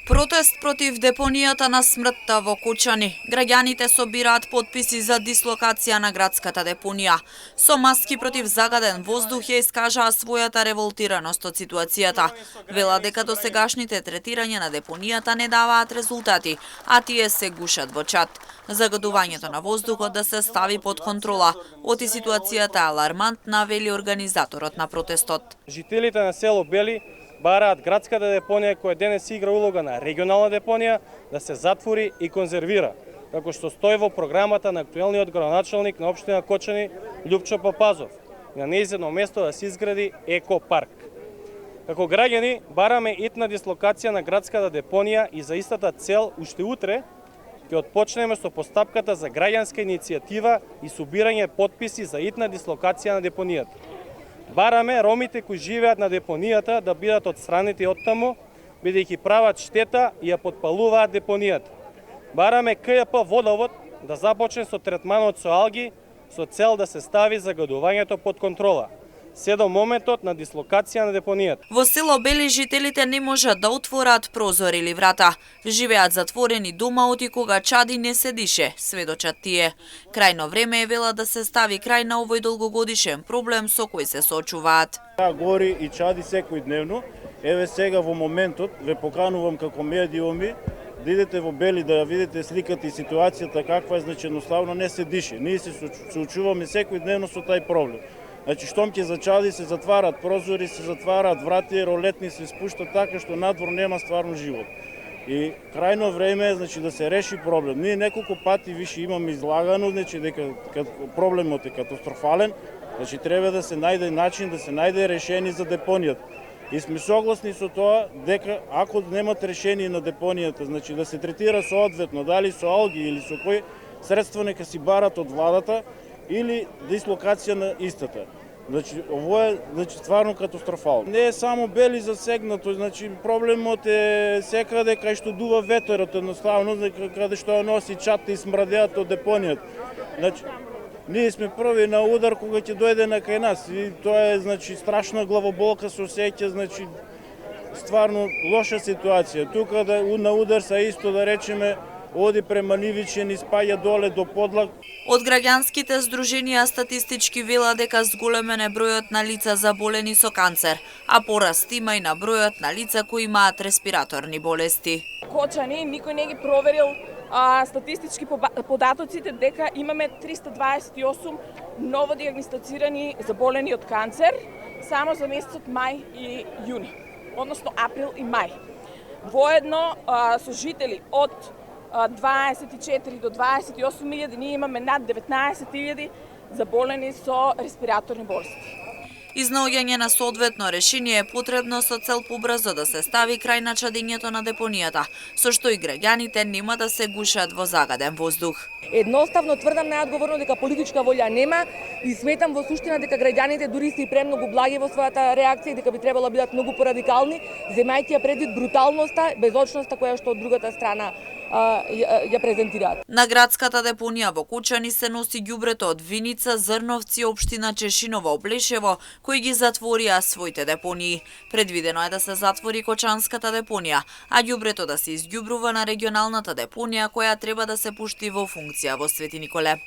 Протест против депонијата на смртта во Кучани. Граѓаните собираат потписи за дислокација на градската депонија. Со маски против загаден воздух ја искажаа својата револтираност од ситуацијата. Вела дека досегашните третирања на депонијата не даваат резултати, а тие се гушат во чат. Загадувањето на воздухот да се стави под контрола. Оти ситуацијата е алармантна, вели организаторот на протестот. Жителите на село Бели бараат градската депонија, која денес игра улога на регионална депонија, да се затвори и конзервира, како што стои во програмата на актуелниот градоначалник на општина Кочани Љупчо Папазов, на нејзино место да се изгради екопарк. Како граѓани бараме итна дислокација на градската депонија и за истата цел уште утре ќе отпочнеме со постапката за граѓанска иницијатива и собирање потписи за итна дислокација на депонијата. Бараме ромите кои живеат на депонијата да бидат отстранети од таму, бидејќи прават штета и ја потпалуваат депонијата. Бараме КЈП Водовод да започне со третманот со алги со цел да се стави загадувањето под контрола. Се до моментот на дислокација на депонијата. Во село Бели жителите не можат да отворат прозор или врата. Живеат затворени дома оти кога чади не се дише, сведочат тие. Крајно време е, вела, да се стави крај на овој долгогодишен проблем со кој се соочуваат. Гори и чади секојдневно. Еве сега во моментот ве поканувам како медиуми да идете во Бели да видите сликата и ситуацијата каква е, значи едноставно не се дише. Ние се соочуваме секојдневно со тај проблем. Значи, штом ќе зачади, се затварат прозори, се затварат врати, ролетни се спуштат така што надвор нема стварно живот. И крајно време е, значи, да се реши проблем. Ние неколку пати више имаме излагано, значи дека проблемот е катастрофален, значи треба да се најде начин, да се најде решение за депонијата. И сме согласни со тоа дека ако немат решение на депонијата, значи да се третира соодветно, дали со алги или со кои средства нека си барат од владата или дислокација на истата. Значи, ово е, значи, стварно катастрофално. Не е само Бели засегнато, значи проблемот е секаде кај што дува ветерот, едноставно, каде што носи чата и смрадеат од депонијата. Значи, ние сме први на удар кога ќе дојде на кај нас и тоа е, значи, страшна главоболка се осеќа, значи стварно лоша ситуација. Тука да на удар са исто да речеме оди према Нивичен и спаја доле до Подлак. Од граѓанските здруженија статистички вела дека зголемен е бројот на лица заболени со канцер, а пораст има и на бројот на лица кои имаат респираторни болести. Кочани никој не ги проверил статистички податоците дека имаме 328 ново диагностицирани заболени од канцер само за месецот мај и јуни, односно април и мај. Воедно со жители од 24 до 28.000, ние имаме над 19.000 заболени со респираторни болести. Изнаоѓање на соодветно решение е потребно со цел побрзо да се стави крај на чадењето на депонијата, со што и граѓаните нема да се гушат во загаден воздух. Едноставно тврдам најодговорно дека политичка волја нема и сметам во суштина дека граѓаните дури се и премногу благи во својата реакција и дека би требало да бидат многу порадикални, земајќи ја предвид бруталноста, безочноста која што од другата страна ја презентираат. На градската депонија во Кучани се носи ѓубрето од Виница, Зрновци, општина Чешиново, Облешево, кои ги затворија своите депонии. Предвидено е да се затвори Кочанската депонија, а ѓубрето да се изѓубрува на регионалната депонија која треба да се пушти во функција во Свети Николе.